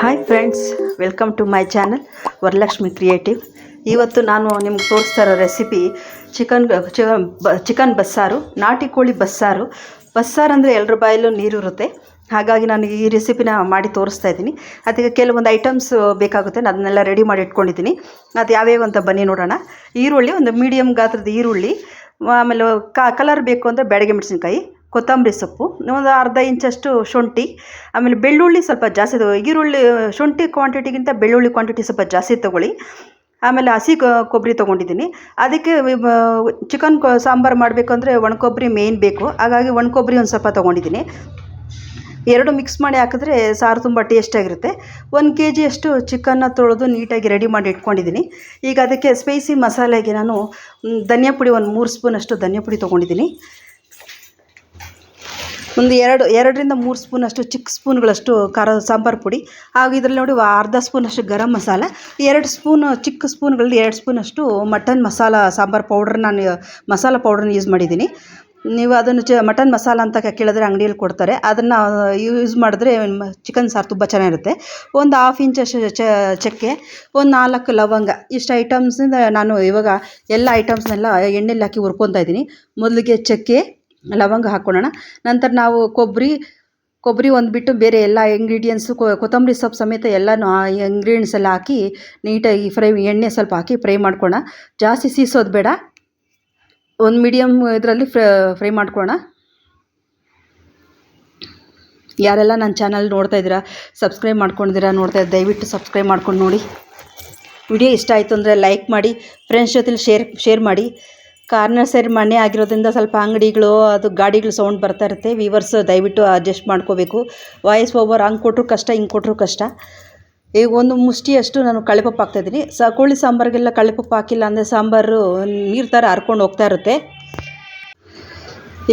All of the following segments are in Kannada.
Hi friends, welcome to my channel Varalakshmi creative. ಇವತ್ತು ನಾನು ನಿಮ್ಗೆ ತೋರಿಸ್ತಾ ಇರೋ ರೆಸಿಪಿ ಚಿಕನ್ ಬಸ್ಸಾರು, ನಾಟಿ ಕೋಳಿ ಬಸ್ಸಾರು. ಬಸ್ಸಾರು ಅಂದರೆ ಎಲ್ಲರ ಬಾಯಲ್ಲೂ ನೀರು ಇರುತ್ತೆ. ಹಾಗಾಗಿ ನಾನು ಈ ರೆಸಿಪಿನ ಮಾಡಿ ತೋರಿಸ್ತಾ ಇದ್ದೀನಿ. ಅದಕ್ಕೆ ಕೆಲವೊಂದು ಐಟಮ್ಸ್ ಬೇಕಾಗುತ್ತೆ, ನಾನು ಅದನ್ನೆಲ್ಲ ರೆಡಿ ಮಾಡಿ ಇಟ್ಕೊಂಡಿದ್ದೀನಿ. ಅದು ಯಾವ್ಯಾವ ಅಂತ ಬನ್ನಿ ನೋಡೋಣ. ಈರುಳ್ಳಿ, ಒಂದು ಮೀಡಿಯಮ್ ಗಾತ್ರದ ಈರುಳ್ಳಿ, ಆಮೇಲೆ ಕಲರ್ ಬೇಕು ಅಂದರೆ ಬ್ಯಾಡಗೆ ಮೆಣಸಿನ್ಕಾಯಿ, ಕೊತ್ತಂಬರಿ ಸೊಪ್ಪು, ಒಂದು ಅರ್ಧ ಇಂಚಷ್ಟು ಶುಂಠಿ, ಆಮೇಲೆ ಬೆಳ್ಳುಳ್ಳಿ ಸ್ವಲ್ಪ ಜಾಸ್ತಿ ಈರುಳ್ಳಿ ಶುಂಠಿ ಕ್ವಾಂಟಿಟಿಗಿಂತ ಬೆಳ್ಳುಳ್ಳಿ ಕ್ವಾಂಟಿಟಿ ಸ್ವಲ್ಪ ಜಾಸ್ತಿ ತೊಗೊಳ್ಳಿ. ಆಮೇಲೆ ಹಸಿ ಕೊಬ್ಬರಿ ತೊಗೊಂಡಿದ್ದೀನಿ. ಅದಕ್ಕೆ ಚಿಕನ್ ಸಾಂಬಾರು ಮಾಡಬೇಕಂದ್ರೆ ಒಣಕೊಬ್ಬರಿ ಮೇಯ್ನ್ ಬೇಕು. ಹಾಗಾಗಿ ಒಣಕೊಬ್ಬರಿ ಒಂದು ಸ್ವಲ್ಪ ತೊಗೊಂಡಿದ್ದೀನಿ. ಎರಡು ಮಿಕ್ಸ್ ಮಾಡಿ ಹಾಕಿದ್ರೆ ಸಾರು ತುಂಬ ಟೇಸ್ಟಾಗಿರುತ್ತೆ. 1 kg ಅಷ್ಟು ಚಿಕನ್ನ ತೊಳೆದು ನೀಟಾಗಿ ರೆಡಿ ಮಾಡಿ ಇಟ್ಕೊಂಡಿದ್ದೀನಿ. ಈಗ ಅದಕ್ಕೆ ಸ್ಪೈಸಿ ಮಸಾಲೆಗೆ ನಾನು ಧನಿಯಾ ಪುಡಿ ಒಂದು 3 ಸ್ಪೂನಷ್ಟು ಧನಿಯಾ ಪುಡಿ ತೊಗೊಂಡಿದ್ದೀನಿ. ಒಂದು ಎರಡರಿಂದ 3 ಸ್ಪೂನಷ್ಟು ಚಿಕ್ಕ ಸ್ಪೂನ್ಗಳಷ್ಟು ಖಾರ ಸಾಂಬಾರು ಪುಡಿ, ಹಾಗೂ ಇದರಲ್ಲಿ ನೋಡಿ ಅರ್ಧ ಸ್ಪೂನಷ್ಟು ಗರಂ ಮಸಾಲ, 2 ಸ್ಪೂನ್ ಚಿಕ್ಕ ಸ್ಪೂನ್ಗಳಲ್ಲಿ 2 ಸ್ಪೂನಷ್ಟು ಮಟನ್ ಮಸಾಲ ಸಾಂಬಾರು ಪೌಡ್ರ್, ನಾನು ಮಸಾಲ ಪೌಡ್ರನ್ನ ಯೂಸ್ ಮಾಡಿದ್ದೀನಿ. ನೀವು ಅದನ್ನು ಮಟನ್ ಮಸಾಲ ಅಂತ ಕೇಳಿದ್ರೆ ಅಂಗಡಿಯಲ್ಲಿ ಕೊಡ್ತಾರೆ, ಅದನ್ನು ಯೂಸ್ ಮಾಡಿದ್ರೆ ಚಿಕನ್ ಸಾರು ತುಂಬ ಚೆನ್ನಾಗಿರುತ್ತೆ. ಒಂದು 1/2 ಇಂಚಷ್ಟು ಚಕ್ಕೆ, ಒಂದು 4 ಲವಂಗ, ಇಷ್ಟು ಐಟಮ್ಸಿಂದ ನಾನು ಇವಾಗ ಎಲ್ಲ ಐಟಮ್ಸ್ನೆಲ್ಲ ಎಣ್ಣೆಲಿ ಹಾಕಿ ಹುರ್ಕೊತಾ ಇದ್ದೀನಿ. ಮೊದಲಿಗೆ ಚಕ್ಕೆ ಲವಂಗ ಹಾಕ್ಕೊಳ್ಳೋಣ. ನಂತರ ನಾವು ಕೊಬ್ಬರಿ ಒಂದು ಬಿಟ್ಟು ಬೇರೆ ಎಲ್ಲ ಇಂಗ್ರೀಡಿಯೆಂಟ್ಸು, ಕೊತ್ತಂಬರಿ ಸೊಪ್ಪು ಸಮೇತ ಎಲ್ಲನೂ ಆ ಇಂಗ್ರೀಡಿಯೆಂಟ್ಸ್ ಎಲ್ಲ ಹಾಕಿ ನೀಟಾಗಿ ಎಣ್ಣೆ ಸ್ವಲ್ಪ ಹಾಕಿ ಫ್ರೈ ಮಾಡ್ಕೊಳ್ಳೋಣ. ಜಾಸ್ತಿ ಸೀಸೋದು ಬೇಡ, ಒಂದು ಮೀಡಿಯಮ್ ಇದರಲ್ಲಿ ಫ್ರೈ ಮಾಡ್ಕೊಳ್ಳೋಣ. ಯಾರೆಲ್ಲ ನನ್ನ ಚಾನಲ್ ನೋಡ್ತಾ ಇದ್ದೀರಾ, ಸಬ್ಸ್ಕ್ರೈಬ್ ಮಾಡ್ಕೊಂಡಿದ್ದೀರಾ, ದಯವಿಟ್ಟು ಸಬ್ಸ್ಕ್ರೈಬ್ ಮಾಡ್ಕೊಂಡು ನೋಡಿ. ವಿಡಿಯೋ ಇಷ್ಟ ಆಯಿತು ಅಂದರೆ ಲೈಕ್ ಮಾಡಿ, ಫ್ರೆಂಡ್ಸ್ ಜೊತೆಲಿ ಶೇರ್ ಮಾಡಿ. ಕಾರ್ನರ್ ಸೈಡ್ ಮನೆ ಆಗಿರೋದ್ರಿಂದ ಸ್ವಲ್ಪ ಅಂಗಡಿಗಳು, ಅದು ಗಾಡಿಗಳು ಸೌಂಡ್ ಬರ್ತಾ ಇರುತ್ತೆ. ವ್ಯೂವರ್ಸ್ ದಯವಿಟ್ಟು ಅಡ್ಜಸ್ಟ್ ಮಾಡ್ಕೋಬೇಕು. ವಾಯ್ಸ್ ಓವರ್ ಹಂಗೆ ಕೊಟ್ಟರು ಕಷ್ಟ, ಹಿಂಗೆ ಕೊಟ್ಟರು ಕಷ್ಟ. ಈಗ ಒಂದು ಮುಷ್ಟಿಯಷ್ಟು ನಾನು ಕಳ್ಳೆಪಪ್ಪು ಹಾಕ್ತಾಯಿದ್ದೀನಿ. ಕೋಳಿ ಸಾಂಬಾರಿಗೆಲ್ಲ ಕಳ್ಳೆಪಪ್ಪು ಹಾಕಿಲ್ಲ ಅಂದರೆ ಸಾಂಬಾರು ನೀರು ಥರ ಹರ್ಕೊಂಡು ಹೋಗ್ತಾ ಇರುತ್ತೆ.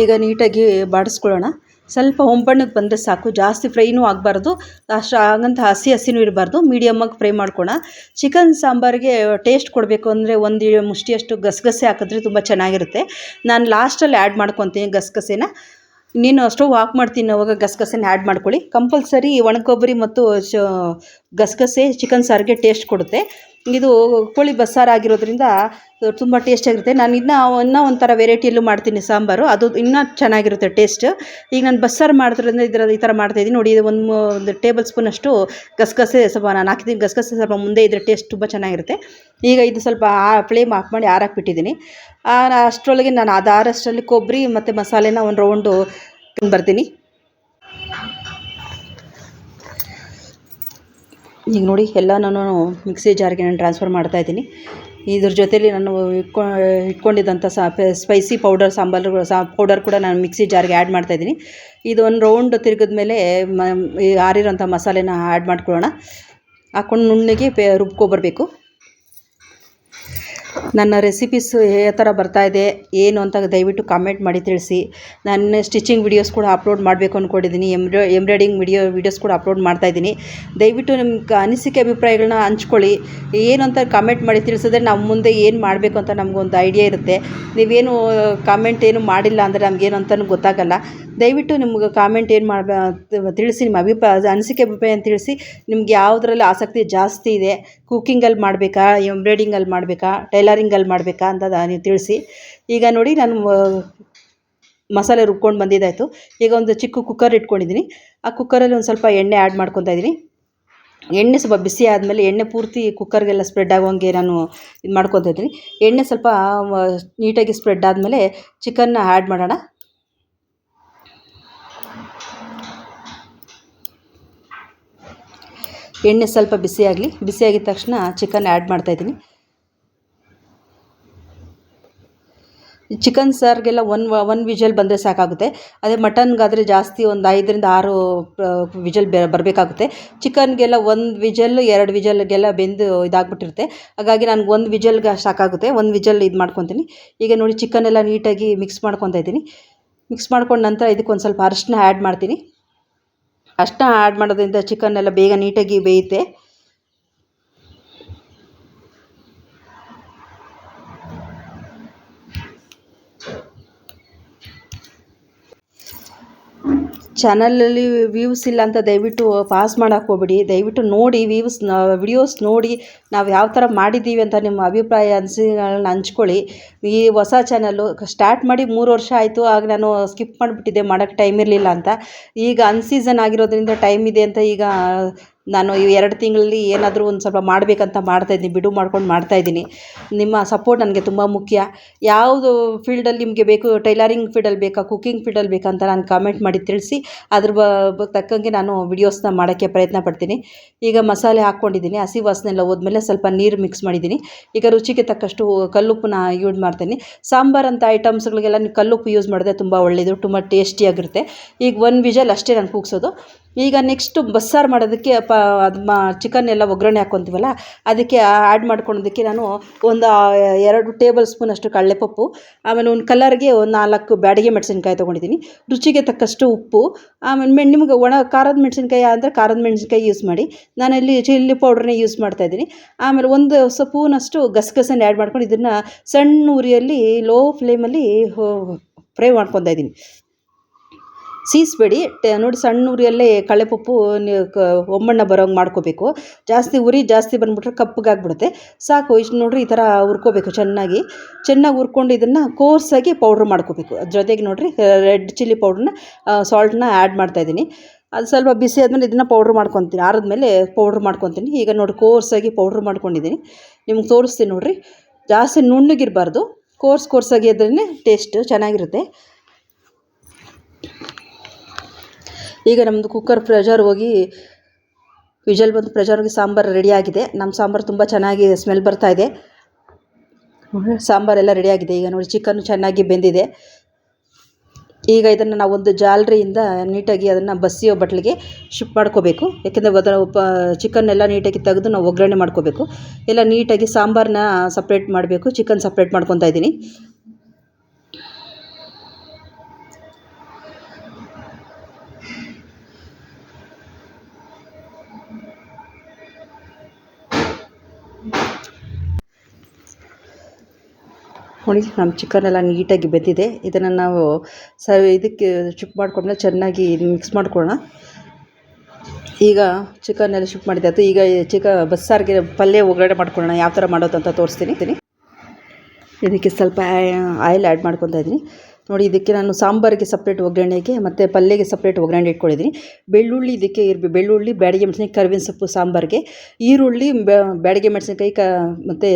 ಈಗ ನೀಟಾಗಿ ಬಾಡಿಸ್ಕೊಳ್ಳೋಣ. ಸ್ವಲ್ಪ ಹೊಂಬಣ್ಣಕ್ಕೆ ಬಂದರೆ ಸಾಕು, ಜಾಸ್ತಿ ಫ್ರೈನೂ ಆಗಬಾರ್ದು, ಅಷ್ಟು ಹಾಗಂತ ಹಸಿನೂ ಇರಬಾರ್ದು, ಮೀಡಿಯಮ್ಮಾಗಿ ಫ್ರೈ ಮಾಡ್ಕೊಳ್ಳೋಣ. ಚಿಕನ್ ಸಾಂಬಾರಿಗೆ ಟೇಸ್ಟ್ ಕೊಡಬೇಕು ಅಂದರೆ ಒಂದು ಮುಷ್ಟಿಯಷ್ಟು ಗಸಗಸೆ ಹಾಕಿದ್ರೆ ತುಂಬ ಚೆನ್ನಾಗಿರುತ್ತೆ. ನಾನು ಲಾಸ್ಟಲ್ಲಿ ಆ್ಯಡ್ ಮಾಡ್ಕೊತೀನಿ ಗಸಗಸೆನ. ನೀನು ಸ್ಟವ್ ಆಫ್ ಮಾಡ್ತೀನಿ ಅವಾಗ ಗಸಗಸೆನ ಆ್ಯಡ್ ಮಾಡ್ಕೊಳ್ಳಿ. ಕಂಪಲ್ಸರಿ ಒಣಕೊಬ್ಬರಿ ಮತ್ತು ಗಸಗಸೆ ಚಿಕನ್ ಸಾರಿಗೆ ಟೇಸ್ಟ್ ಕೊಡುತ್ತೆ. ಇದು ಕೋಳಿ ಬಸ್ಸಾರು ಆಗಿರೋದ್ರಿಂದ ತುಂಬ ಟೇಸ್ಟಾಗಿರುತ್ತೆ. ನಾನು ಇನ್ನೂ ಒಂಥರ ವೆರೈಟಿಯಲ್ಲೂ ಮಾಡ್ತೀನಿ ಸಾಂಬಾರು, ಅದು ಇನ್ನೂ ಚೆನ್ನಾಗಿರುತ್ತೆ ಟೇಸ್ಟ್. ಈಗ ನಾನು ಬಸ್ಸಾರು ಮಾಡೋದ್ರಿಂದ ಈ ಥರ ಮಾಡ್ತಾಯಿದ್ದೀನಿ ನೋಡಿ. ಇದು ಒಂದು ಟೇಬಲ್ ಸ್ಪೂನಷ್ಟು ಗಸಗಸೆ ಸ್ವಲ್ಪ ನಾನು ಹಾಕಿದ್ದೀನಿ. ಗಸಗಸೆ ಸ್ವಲ್ಪ ಮುಂದೆ ಇದ್ದರೆ ಟೇಸ್ಟ್ ತುಂಬ ಚೆನ್ನಾಗಿರುತ್ತೆ. ಈಗ ಇದು ಸ್ವಲ್ಪ ಫ್ಲೇಮ್ ಆಫ್ ಮಾಡಿ ಆರಾಕ್ಬಿಟ್ಟಿದ್ದೀನಿ. ಅಷ್ಟರೊಳಗೆ ನಾನು ಅದು ಆರಷ್ಟರಲ್ಲಿ ಕೊಬ್ಬರಿ ಮತ್ತು ಮಸಾಲೆನ ಒಂದು ರೌಂಡು ಬರ್ತೀನಿ. ಈಗ ನೋಡಿ ಎಲ್ಲ ನಾನು ಮಿಕ್ಸಿ ಜಾರ್ಗೆ ನಾನು ಟ್ರಾನ್ಸ್ಫರ್ ಮಾಡ್ತಾಯಿದ್ದೀನಿ. ಇದ್ರ ಜೊತೆಲಿ ನಾನು ಇಟ್ಕೊಂಡಿದ್ದಂಥ ಸ್ಪೈಸಿ ಪೌಡರ್ ಕೂಡ ನಾನು ಮಿಕ್ಸಿ ಜಾರ್ಗೆ ಆ್ಯಡ್ ಮಾಡ್ತಾಯಿದ್ದೀನಿ. ಇದು ಒಂದು ರೌಂಡ್ ತಿರುಗಿದ ಮೇಲೆ ಆರಿರೋಂಥ ಮಸಾಲೆನ ಆ್ಯಡ್ ಮಾಡ್ಕೊಳ್ಳೋಣ. ಹಾಕ್ಕೊಂಡು ನುಣ್ಣಗೆ ರುಬ್ಕೊಬರ್ಬೇಕು. ನನ್ನ ರೆಸಿಪೀಸ್ ಯಾವ ಥರ ಬರ್ತಾಯಿದೆ ಏನು ಅಂತ ದಯವಿಟ್ಟು ಕಾಮೆಂಟ್ ಮಾಡಿ ತಿಳಿಸಿ. ನಾನು ಸ್ಟಿಚಿಂಗ್ ವಿಡಿಯೋಸ್ ಕೂಡ ಅಪ್ಲೋಡ್ ಮಾಡಬೇಕು ಅಂದ್ಕೊಂಡಿದ್ದೀನಿ. ಎಂಬ್ರಾಯ್ಡಿಂಗ್ ವಿಡಿಯೋಸ್ ಕೂಡ ಅಪ್ಲೋಡ್ ಮಾಡ್ತಾಯಿದ್ದೀನಿ. ದಯವಿಟ್ಟು ನಿಮ್ಗೆ ಅನಿಸಿಕೆ ಅಭಿಪ್ರಾಯಗಳನ್ನ ಹಂಚ್ಕೊಳ್ಳಿ. ಏನು ಅಂತ ಕಾಮೆಂಟ್ ಮಾಡಿ ತಿಳಿಸಿದ್ರೆ ನಾವು ಮುಂದೆ ಏನು ಮಾಡಬೇಕು ಅಂತ ನಮಗೊಂದು ಐಡಿಯಾ ಇರುತ್ತೆ. ನೀವೇನು ಕಾಮೆಂಟ್ ಏನು ಮಾಡಿಲ್ಲ ಅಂದರೆ ನಮಗೇನು ಅಂತಲೂ ಗೊತ್ತಾಗಲ್ಲ. ದಯವಿಟ್ಟು ನಿಮ್ಗೆ ಕಾಮೆಂಟ್ ತಿಳಿಸಿ, ನಿಮ್ಮ ಅನಿಸಿಕೆ ಅಭಿಪ್ರಾಯ ತಿಳಿಸಿ. ನಿಮ್ಗೆ ಯಾವುದರಲ್ಲಿ ಆಸಕ್ತಿ ಜಾಸ್ತಿ ಇದೆ, ಕುಕ್ಕಿಂಗಲ್ಲಿ ಮಾಡಬೇಕಾ, ಎಂಬ್ರಾಯ್ಡಿಂಗಲ್ಲಿ ಮಾಡಬೇಕಾ, ಟೈಲರಿಂಗಲ್ಲಿ ಮಾಡಬೇಕಾ ಅಂತ ನೀವು ತಿಳಿಸಿ. ಈಗ ನೋಡಿ ನಾನು ಮಸಾಲೆ ರುಬ್ಕೊಂಡು ಬಂದಿದ್ದಾಯಿತು. ಈಗ ಒಂದು ಚಿಕ್ಕ ಕುಕ್ಕರ್ ಇಟ್ಕೊಂಡಿದ್ದೀನಿ. ಆ ಕುಕ್ಕರಲ್ಲಿ ಒಂದು ಸ್ವಲ್ಪ ಎಣ್ಣೆ ಆ್ಯಡ್ ಮಾಡ್ಕೊತಾ ಇದ್ದೀನಿ. ಎಣ್ಣೆ ಸ್ವಲ್ಪ ಬಿಸಿ ಆದಮೇಲೆ ಎಣ್ಣೆ ಪೂರ್ತಿ ಕುಕ್ಕರ್ಗೆಲ್ಲ ಸ್ಪ್ರೆಡ್ ಆಗೋಂಗೆ ನಾನು ಇದು ಮಾಡ್ಕೊತಾ ಇದ್ದೀನಿ. ಎಣ್ಣೆ ಸ್ವಲ್ಪ ನೀಟಾಗಿ ಸ್ಪ್ರೆಡ್ ಆದಮೇಲೆ ಚಿಕನ್ನ ಆ್ಯಡ್ ಮಾಡೋಣ. ಎಣ್ಣೆ ಸ್ವಲ್ಪ ಬಿಸಿಯಾಗಿದ ತಕ್ಷಣ ಚಿಕನ್ ಆ್ಯಡ್ ಮಾಡ್ತಾಯಿದ್ದೀನಿ. ಚಿಕನ್ ಸಾರಿಗೆಲ್ಲ ಒನ್ ವಿಜಲ್ ಬಂದರೆ ಸಾಕಾಗುತ್ತೆ. ಅದೇ ಮಟನ್ಗಾದರೆ ಜಾಸ್ತಿ ಒಂದು 5ರಿಂದ 6 ವಿಜಲ್ ಬರಬೇಕಾಗುತ್ತೆ. ಚಿಕನ್ಗೆಲ್ಲ 1 ವಿಜಲ್ 2 ವಿಜಲ್ಗೆಲ್ಲ ಬೆಂದು ಇದಾಗ್ಬಿಟ್ಟಿರುತ್ತೆ. ಹಾಗಾಗಿ ನನಗೆ 1 ವಿಜಲ್ಗೆ ಸಾಕಾಗುತ್ತೆ. 1 ವಿಜಲ್ ಇದು ಮಾಡ್ಕೊತೀನಿ. ಈಗ ನೋಡಿ ಚಿಕನ್ನೆಲ್ಲ ನೀಟಾಗಿ ಮಿಕ್ಸ್ ಮಾಡ್ಕೊತಾ ಇದ್ದೀನಿ. ಮಿಕ್ಸ್ ಮಾಡ್ಕೊಂಡ ನಂತರ ಇದಕ್ಕೊಂದು ಸ್ವಲ್ಪ ಅರಿಶಿನ ಆ್ಯಡ್ ಮಾಡ್ತೀನಿ. ಅರಿಶಿನ ಆ್ಯಡ್ ಮಾಡೋದ್ರಿಂದ ಚಿಕನ್ ಎಲ್ಲ ಬೇಗ ನೀಟಾಗಿ ಬೇಯುತ್ತೆ. ಚಾನಲಲ್ಲಿ ವ್ಯೂಸ್ ಇಲ್ಲ ಅಂತ ದಯವಿಟ್ಟು ಪಾಸ್ ಮಾಡೋಕ್ಕೆ ಹೋಗ್ಬೇಡಿ. ದಯವಿಟ್ಟು ನೋಡಿ ವಿಡಿಯೋಸ್ ನೋಡಿ ನಾವು ಯಾವ ಥರ ಮಾಡಿದ್ದೀವಿ ಅಂತ ನಿಮ್ಮ ಅಭಿಪ್ರಾಯ ಅನಿಸಿಕೆಗಳನ್ನ ಹಂಚ್ಕೊಳ್ಳಿ. ಈ ಹೊಸ ಚಾನಲ್ಲು ಸ್ಟಾರ್ಟ್ ಮಾಡಿ 3 ವರ್ಷ ಆಯಿತು. ಆಗ ನಾನು ಸ್ಕಿಪ್ ಮಾಡಿಬಿಟ್ಟಿದ್ದೆ, ಮಾಡೋಕ್ಕೆ ಟೈಮ್ ಇರಲಿಲ್ಲ ಅಂತ. ಈಗ ಅನ್ಸೀಸನ್ ಆಗಿರೋದ್ರಿಂದ ಟೈಮ್ ಇದೆ ಅಂತ ಈಗ ನಾನು ಈ 2 ತಿಂಗಳಲ್ಲಿ ಏನಾದರೂ ಒಂದು ಸ್ವಲ್ಪ ಮಾಡಬೇಕಂತ ಮಾಡ್ತಾಯಿದ್ದೀನಿ, ಬಿಡು ಮಾಡ್ಕೊಂಡು ಮಾಡ್ತಾಯಿದ್ದೀನಿ. ನಿಮ್ಮ ಸಪೋರ್ಟ್ ನನಗೆ ತುಂಬ ಮುಖ್ಯ. ಯಾವುದು ಫೀಲ್ಡಲ್ಲಿ ನಿಮಗೆ ಬೇಕು, ಟೈಲರಿಂಗ್ ಫೀಲ್ಡಲ್ಲಿ ಬೇಕಾ, ಕುಕ್ಕಿಂಗ್ ಫೀಲ್ಡಲ್ಲಿ ಬೇಕಾ ಅಂತ ನಾನು ಕಾಮೆಂಟ್ ಮಾಡಿ ತಿಳಿಸಿ. ಅದ್ರ ತಕ್ಕಂಗೆ ನಾನು ವಿಡಿಯೋಸ್ನ ಮಾಡೋಕ್ಕೆ ಪ್ರಯತ್ನ ಪಡ್ತೀನಿ. ಈಗ ಮಸಾಲೆ ಹಾಕ್ಕೊಂಡಿದ್ದೀನಿ, ಹಸಿ ವಾಸನೆ ಎಲ್ಲ ಹೋದ್ಮೇಲೆ ಸ್ವಲ್ಪ ನೀರು ಮಿಕ್ಸ್ ಮಾಡಿದ್ದೀನಿ. ಈಗ ರುಚಿಗೆ ತಕ್ಕಷ್ಟು ಕಲ್ಲುಪ್ಪನ್ನ ಯೂಸ್ ಮಾಡ್ತೀನಿ. ಸಾಂಬಾರು ಅಂತ ಐಟಮ್ಸ್ಗಳಿಗೆಲ್ಲ ನೀವು ಕಲ್ಲುಪ್ಪು ಯೂಸ್ ಮಾಡಿದ್ರೆ ತುಂಬ ಒಳ್ಳೆಯದು, ತುಂಬ ಟೇಸ್ಟಿಯಾಗಿರುತ್ತೆ. ಈಗ 1 ವಿಷಲ್ ಅಷ್ಟೇ ನಾನು ಕೂಗ್ಸೋದು. ಈಗ ನೆಕ್ಸ್ಟು ಬಸ್ಸಾರು ಮಾಡೋದಕ್ಕೆ ಚಿಕನ್ ಎಲ್ಲ ಒಗ್ಗರಣೆ ಹಾಕ್ಕೊತೀವಲ್ಲ, ಅದಕ್ಕೆ ಆ್ಯಡ್ ಮಾಡ್ಕೊಳೋದಕ್ಕೆ ನಾನು ಒಂದು 2 ಟೇಬಲ್ ಸ್ಪೂನ್ ಅಷ್ಟು ಕಡಲೆಪಪ್ಪು, ಆಮೇಲೆ ಒಂದು ಕಲರ್ಗೆ ಒಂದು 4 ಬ್ಯಾಡಗಿ ಮೆಣಸಿನ್ಕಾಯಿ ತೊಗೊಂಡಿದ್ದೀನಿ, ರುಚಿಗೆ ತಕ್ಕಷ್ಟು ಉಪ್ಪು, ಆಮೇಲೆ ನಿಮ್ಗೆ ಒಣ ಖಾರದ ಮೆಣಸಿನ್ಕಾಯಿ ಅಂದರೆ ಖಾರದ ಮೆಣಸಿನ್ಕಾಯಿ ಯೂಸ್ ಮಾಡಿ. ನಾನಲ್ಲಿ ಚಿಲ್ಲಿ ಪೌಡ್ರನ್ನೇ ಯೂಸ್ ಮಾಡ್ತಾಯಿದ್ದೀನಿ. ಆಮೇಲೆ 1 ಸ್ಪೂನಷ್ಟು ಗಸಗಸೆನ ಆ್ಯಡ್ ಮಾಡ್ಕೊಂಡು ಇದನ್ನು ಸಣ್ಣ ಉರಿಯಲ್ಲಿ ಲೋ ಫ್ಲೇಮಲ್ಲಿ ಫ್ರೈ ಮಾಡ್ಕೊತಾ ಇದ್ದೀನಿ. ಸೀಸ್ಬೇಡಿ ನೋಡಿ, ಸಣ್ಣ ಉರಿಯಲ್ಲೇ ಕಡಲೆಪಪ್ಪು ಒಮ್ಮಣ್ಣ ಬರೋಂಗೆ ಮಾಡ್ಕೋಬೇಕು. ಉರಿ ಜಾಸ್ತಿ ಬಂದುಬಿಟ್ರೆ ಕಪ್ಪಗಾಗ್ಬಿಡುತ್ತೆ. ಸಾಕು, ಇಷ್ಟು ನೋಡಿರಿ, ಈ ಥರ ಹುರ್ಕೋಬೇಕು. ಚೆನ್ನಾಗಿ ಹುರ್ಕೊಂಡು ಇದನ್ನು ಕೋರ್ಸಾಗಿ ಪೌಡ್ರ್ ಮಾಡ್ಕೋಬೇಕು. ಜೊತೆಗೆ ನೋಡಿರಿ ರೆಡ್ ಚಿಲ್ಲಿ ಪೌಡ್ರನ್ನ ಸಾಲ್ಟನ್ನ ಆ್ಯಡ್ ಮಾಡ್ತಾಯಿದ್ದೀನಿ. ಅದು ಸ್ವಲ್ಪ ಬಿಸಿ ಆದಮೇಲೆ ಇದನ್ನು ಪೌಡ್ರ್ ಮಾಡ್ಕೊತೀನಿ, ಆರಿದ್ಮೇಲೆ ಪೌಡ್ರ್ ಮಾಡ್ಕೊತೀನಿ. ಈಗ ನೋಡಿ ಕೋರ್ಸಾಗಿ ಪೌಡ್ರ್ ಮಾಡ್ಕೊಂಡಿದ್ದೀನಿ, ನಿಮ್ಗೆ ತೋರಿಸ್ತೀನಿ ನೋಡಿರಿ. ಜಾಸ್ತಿ ನುಣ್ಣಗಿರಬಾರ್ದು, ಕೋರ್ಸಾಗಿ ಇದ್ರೇ ಟೇಸ್ಟ್ ಚೆನ್ನಾಗಿರುತ್ತೆ. ಈಗ ನಮ್ಮದು ಕುಕ್ಕರ್ ಪ್ರೆಷರ್ ಹೋಗಿ ವಿಜಲ್ ಬಂದು ಪ್ರೆಷರ್ ಹೋಗಿ ಸಾಂಬಾರು ರೆಡಿಯಾಗಿದೆ. ನಮ್ಮ ಸಾಂಬಾರು ತುಂಬ ಚೆನ್ನಾಗಿ ಸ್ಮೆಲ್ ಬರ್ತಾಯಿದೆ. ಸಾಂಬಾರೆಲ್ಲ ರೆಡಿಯಾಗಿದೆ. ಈಗ ನೋಡಿ ಚಿಕನ್ನು ಚೆನ್ನಾಗಿ ಬೆಂದಿದೆ. ಈಗ ಇದನ್ನು ನಾವು ಒಂದು ಜಾಲರಿಯಿಂದ ನೀಟಾಗಿ ಅದನ್ನು ಬಸಿಯೋ ಬಟ್ಲಿಗೆ ಶಿಫ್ಟ್ ಮಾಡ್ಕೋಬೇಕು. ಯಾಕೆಂದರೆ ಅದರ ಚಿಕನ್ನೆಲ್ಲ ನೀಟಾಗಿ ತೆಗೆದು ನಾವು ಒಗ್ಗರಣೆ ಮಾಡ್ಕೋಬೇಕು. ಎಲ್ಲ ನೀಟಾಗಿ ಸಾಂಬಾರನ್ನ ಸಪ್ರೇಟ್ ಮಾಡಬೇಕು, ಚಿಕನ್ ಸಪ್ರೇಟ್ ಮಾಡ್ಕೊತಾ ಇದ್ದೀನಿ. ನೋಡಿ, ನಮ್ಮ ಚಿಕನೆಲ್ಲ ನೀಟಾಗಿ ಬೆಂದಿದೆ. ಇದನ್ನು ನಾವು ಇದಕ್ಕೆ ಶಿಫ್ಟ್ ಮಾಡ್ಕೊಂಡ್ಮೇಲೆ ಚೆನ್ನಾಗಿ ಮಿಕ್ಸ್ ಮಾಡ್ಕೊಳ್ಳೋಣ. ಈಗ ಚಿಕನ್ನೆಲ್ಲ ಶಿಫ್ಟ್ ಮಾಡಿದ್ದಾಯ್ತು. ಈಗ ಬಸ್ಸಾರಿಗೆ ಪಲ್ಯ ಒಗ್ಗರಣೆ ಮಾಡ್ಕೊಳ್ಳೋಣ. ಯಾವ ಥರ ಮಾಡೋದು ಅಂತ ತೋರಿಸ್ತೀನಿ. ಇದಕ್ಕೆ ಸ್ವಲ್ಪ ಆಯಿಲ್ ಆ್ಯಡ್ ಮಾಡ್ಕೊತಾ ಇದ್ದೀನಿ. ನೋಡಿ, ಇದಕ್ಕೆ ನಾನು ಸಾಂಬಾರಿಗೆ ಸಪ್ರೇಟ್ ಒಗ್ಗರಣೆಗೆ ಮತ್ತು ಪಲ್ಯಗೆ ಸಪ್ರೇಟ್ ಒಗ್ಗರಣೆ ಇಟ್ಕೊಂಡಿದ್ದೀನಿ. ಬೆಳ್ಳುಳ್ಳಿ ಇದಕ್ಕೆ ಬೆಳ್ಳುಳ್ಳಿ, ಬ್ಯಾಡಗಿ ಮೆಣಸಿನ್ಕಾಯಿ, ಕರಿಬೇವಿನ ಸೊಪ್ಪು ಸಾಂಬಾರಿಗೆ, ಈರುಳ್ಳಿ, ಬ್ಯಾಡಗಿ ಮೆಣಸಿನ್ಕಾಯಿ ಮತ್ತು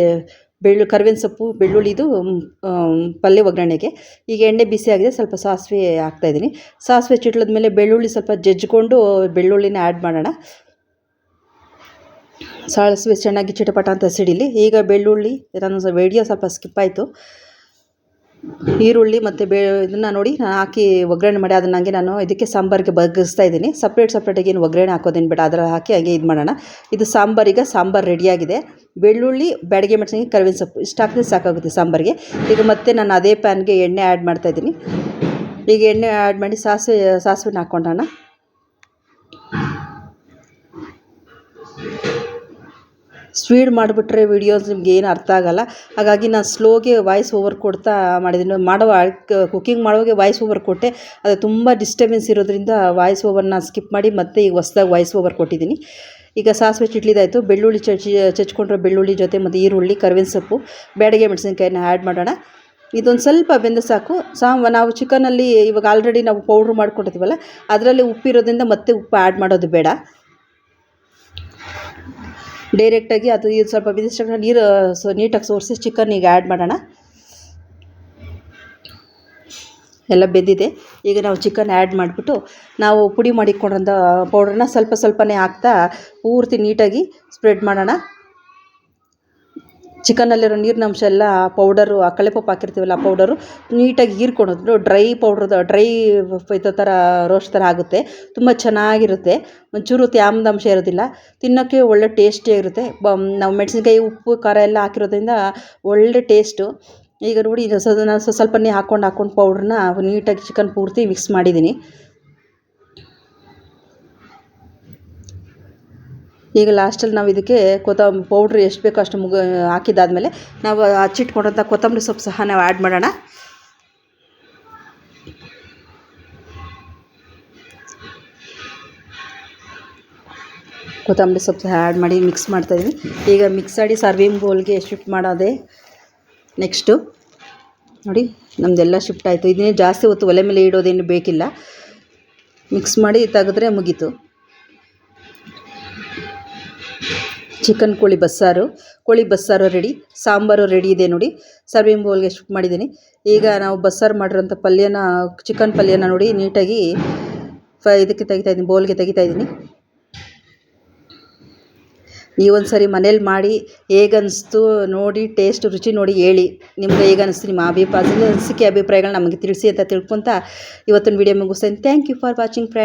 ಕರಿಬೇವಿನ ಸೊಪ್ಪು, ಬೆಳ್ಳುಳ್ಳಿದು ಪಲ್ಯ ಒಗ್ಗರಣೆಗೆ. ಈಗ ಎಣ್ಣೆ ಬಿಸಿ ಆಗಿದೆ, ಸ್ವಲ್ಪ ಸಾಸಿವೆ ಹಾಕ್ತಾಯಿದ್ದೀನಿ. ಸಾಸಿವೆ ಚಿಟ್ಲದ ಮೇಲೆ ಬೆಳ್ಳುಳ್ಳಿ ಸ್ವಲ್ಪ ಜಜ್ಜಿಕೊಂಡು ಬೆಳ್ಳುಳ್ಳಿನ ಆ್ಯಡ್ ಮಾಡೋಣ. ಸಾಸಿವೆ ಚೆನ್ನಾಗಿ ಚಿಟಪಟ ಅಂತ ಸಿಡಿಲಿ. ಈಗ ಬೆಳ್ಳುಳ್ಳಿ, ನನ್ನ ವಿಡಿಯೋ ಸ್ವಲ್ಪ ಸ್ಕಿಪ್ ಆಯಿತು. ಈರುಳ್ಳಿ ಮತ್ತು ಇದನ್ನು ನೋಡಿ ನಾನು ಹಾಕಿ ಒಗ್ಗರಣೆ ಮಾಡಿ ಅದನ್ನು ಹಂಗೆ ನಾನು ಇದಕ್ಕೆ ಸಾಂಬಾರಿಗೆ ಬಗ್ಗಿಸ್ತಾ ಇದ್ದೀನಿ. ಸಪ್ರೇಟಾಗಿ ಏನು ಒಗ್ಗರಣೆ ಹಾಕೋದೇನು ಬೇಡ, ಅದರ ಹಾಕಿ ಹಾಗೆ ಇದು ಮಾಡೋಣ. ಇದು ಸಾಂಬಾರು ರೆಡಿಯಾಗಿದೆ. ಬೆಳ್ಳುಳ್ಳಿ, ಬ್ಯಾಡಗಿ ಮೆಣಸಿನ್ಕಾಯಿ, ಕರಿಬೇವಿನ ಸೊಪ್ಪು ಇಷ್ಟು ಹಾಕಿದ್ರೆ ಸಾಕಾಗುತ್ತೆ ಸಾಂಬಾರಿಗೆ. ಈಗ ಮತ್ತೆ ನಾನು ಅದೇ ಪ್ಯಾನ್ಗೆ ಎಣ್ಣೆ ಆ್ಯಡ್ ಮಾಡ್ತಾಯಿದ್ದೀನಿ. ಈಗ ಎಣ್ಣೆ ಆ್ಯಡ್ ಮಾಡಿ ಸಾಸಿವೆನ ಹಾಕ್ಕೊಂಡೋಣ. ಸ್ಪೀಡ್ ಮಾಡಿಬಿಟ್ರೆ ವಿಡಿಯೋಸ್ ನಿಮ್ಗೆ ಏನು ಅರ್ಥ ಆಗೋಲ್ಲ. ಹಾಗಾಗಿ ನಾನು ಸ್ಲೋಗೆ ವಾಯ್ಸ್ ಓವರ್ ಕೊಡ್ತಾ ಮಾಡಿದ್ದೀನಿ. ಕುಕ್ಕಿಂಗ್ ಮಾಡುವಾಗೆ ವಾಯ್ಸ್ ಓವರ್ ಕೊಟ್ಟೆ. ಅದು ತುಂಬ ಡಿಸ್ಟರ್ಬೆನ್ಸ್ ಇರೋದ್ರಿಂದ ವಾಯ್ಸ್ ಓವರ್ನ ಸ್ಕಿಪ್ ಮಾಡಿ ಮತ್ತೆ ಈಗ ಹೊಸ್ದಾಗಿ ವಾಯ್ಸ್ ಓವರ್ ಕೊಟ್ಟಿದ್ದೀನಿ. ಈಗ ಸಾಸಿವೆ ಚಿಟ್ಲಿದಾಯಿತು. ಬೆಳ್ಳುಳ್ಳಿ ಚಚ್ಕೊಂಡ್ರೆ ಬೆಳ್ಳುಳ್ಳಿ ಜೊತೆ ಮತ್ತು ಈರುಳ್ಳಿ, ಕರಿಬೇವಿನ ಸೊಪ್ಪು, ಬ್ಯಾಡಗಿ ಮೆಣಸಿನ್ಕಾಯಿನ ಆ್ಯಡ್ ಮಾಡೋಣ. ಇದೊಂದು ಸ್ವಲ್ಪ ಬೆಂದ ಸಾಕು. ನಾವು ಚಿಕನಲ್ಲಿ ಇವಾಗ ಆಲ್ರೆಡಿ ನಾವು ಪೌಡ್ರ್ ಮಾಡ್ಕೊಂಡಿರ್ತೀವಲ್ಲ, ಅದರಲ್ಲಿ ಉಪ್ಪಿರೋದ್ರಿಂದ ಮತ್ತೆ ಉಪ್ಪು ಆ್ಯಡ್ ಮಾಡೋದು ಬೇಡ. ಡೈರೆಕ್ಟಾಗಿ ಅದು ಇದು ಸ್ವಲ್ಪ ಬಿದಿಷ್ಟು ನೀರು ನೀಟಾಗಿ ಸೋರಿಸಿ ಚಿಕನ್ನಿಗೆ ಆ್ಯಡ್ ಮಾಡೋಣ. ಎಲ್ಲ ಬೆಂದಿದೆ. ಈಗ ನಾವು ಚಿಕನ್ ಆ್ಯಡ್ ಮಾಡಿಬಿಟ್ಟು ನಾವು ಪುಡಿ ಮಾಡಿಕೊಂಡಂಥ ಪೌಡ್ರನ್ನ ಸ್ವಲ್ಪನೇ ಹಾಕ್ತಾ ಪೂರ್ತಿ ನೀಟಾಗಿ ಸ್ಪ್ರೆಡ್ ಮಾಡೋಣ. ಚಿಕನ್ನಲ್ಲಿರೋ ನೀರಿನಂಶ ಎಲ್ಲ ಪೌಡರು, ಕಡಲೆಪಪ್ಪು ಹಾಕಿರ್ತೀವಲ್ಲ ಆ ಪೌಡರು ನೀಟಾಗಿ ಹೀರ್ಕೊಳೋದು. ಡ್ರೈ ಇದೋ ಥರ ರೋಸ್ಟ್ ಥರ ಆಗುತ್ತೆ. ತುಂಬ ಚೆನ್ನಾಗಿರುತ್ತೆ. ಒಂಚೂರು ತ್ಯಾಮ್ದಂಶ ಇರೋದಿಲ್ಲ. ತಿನ್ನೋಕ್ಕೆ ಒಳ್ಳೆ ಟೇಸ್ಟಿಯಾಗಿರುತ್ತೆ. ನಾವು ಮೆಣಸಿನ್ಕಾಯಿ, ಉಪ್ಪು, ಖಾರ ಎಲ್ಲ ಹಾಕಿರೋದ್ರಿಂದ ಒಳ್ಳೆ ಟೇಸ್ಟು. ಈಗ ನೋಡಿ, ನಾನು ಸ್ವಲ್ಪನೇ ಹಾಕ್ಕೊಂಡು ಪೌಡ್ರನ್ನ ನೀಟಾಗಿ ಚಿಕನ್ ಪೂರ್ತಿ ಮಿಕ್ಸ್ ಮಾಡಿದ್ದೀನಿ. ಈಗ ಲಾಸ್ಟಲ್ಲಿ ನಾವು ಇದಕ್ಕೆ ಪೌಡ್ರ್ ಎಷ್ಟು ಬೇಕೋ ಅಷ್ಟು ಹಾಕಿದ್ದಾದಮೇಲೆ ನಾವು ಹಚ್ಚಿಟ್ಕೊಂಡಂಥ ಕೊತ್ತಂಬರಿ ಸೊಪ್ಪು ಸಹ ನಾವು ಆ್ಯಡ್ ಮಾಡೋಣ. ಕೊತ್ತಂಬರಿ ಸೊಪ್ಪು ಆ್ಯಡ್ ಮಾಡಿ ಮಿಕ್ಸ್ ಮಾಡ್ತಾಯಿದ್ದೀನಿ. ಈಗ ಮಿಕ್ಸ್ ಮಾಡಿ ಸರ್ವಿಂಗ್ ಬೌಲ್ಗೆ ಶಿಫ್ಟ್ ಮಾಡೋದೆ. ನೆಕ್ಸ್ಟು ನೋಡಿ ನಮ್ಮದೆಲ್ಲ ಶಿಫ್ಟ್ ಆಯಿತು. ಇದನ್ನೇ ಜಾಸ್ತಿ ಹೊತ್ತು ಒಲೆ ಮೇಲೆ ಇಡೋದೇನು ಬೇಕಿಲ್ಲ, ಮಿಕ್ಸ್ ಮಾಡಿ ತೆಗೆದ್ರೆ ಮುಗೀತು. ಚಿಕನ್ ಕೋಳಿ ಬಸ್ಸಾರು ರೆಡಿ. ಸಾಂಬಾರು ರೆಡಿ ಇದೆ ನೋಡಿ. ಸರ್ವಿಂಗ್ ಬೌಲ್ಗೆ ಶಿಫ್ಟ್ ಮಾಡಿದ್ದೀನಿ. ಈಗ ನಾವು ಬಸ್ಸಾರು ಮಾಡಿರೋಂಥ ಚಿಕನ್ ಪಲ್ಯನ ನೋಡಿ ನೀಟಾಗಿ ಇದಕ್ಕೆ ತೆಗಿತಾಯಿದ್ದೀನಿ, ಬೌಲ್ಗೆ ತೆಗಿತಾಯಿದ್ದೀನಿ. ನೀವೊಂದು ಸರಿ ಮನೇಲಿ ಮಾಡಿ ಹೇಗನ್ನಿಸ್ತು ನೋಡಿ, ಟೇಸ್ಟ್ ರುಚಿ ನೋಡಿ ಹೇಳಿ ನಿಮ್ಗೆ ಹೇಗೆ ಅನ್ನಿಸ್ತು, ನಿಮ್ಮ ಅನಿಸಿಕೆ ಅಭಿಪ್ರಾಯಗಳನ್ನ ನಮಗೆ ತಿಳಿಸಿ ಅಂತ ತಿಳ್ಕೊತ ಇವತ್ತಿನ ವಿಡಿಯೋ ಮುಗಿಸ್ತೀನಿ. Thank you for watching friends.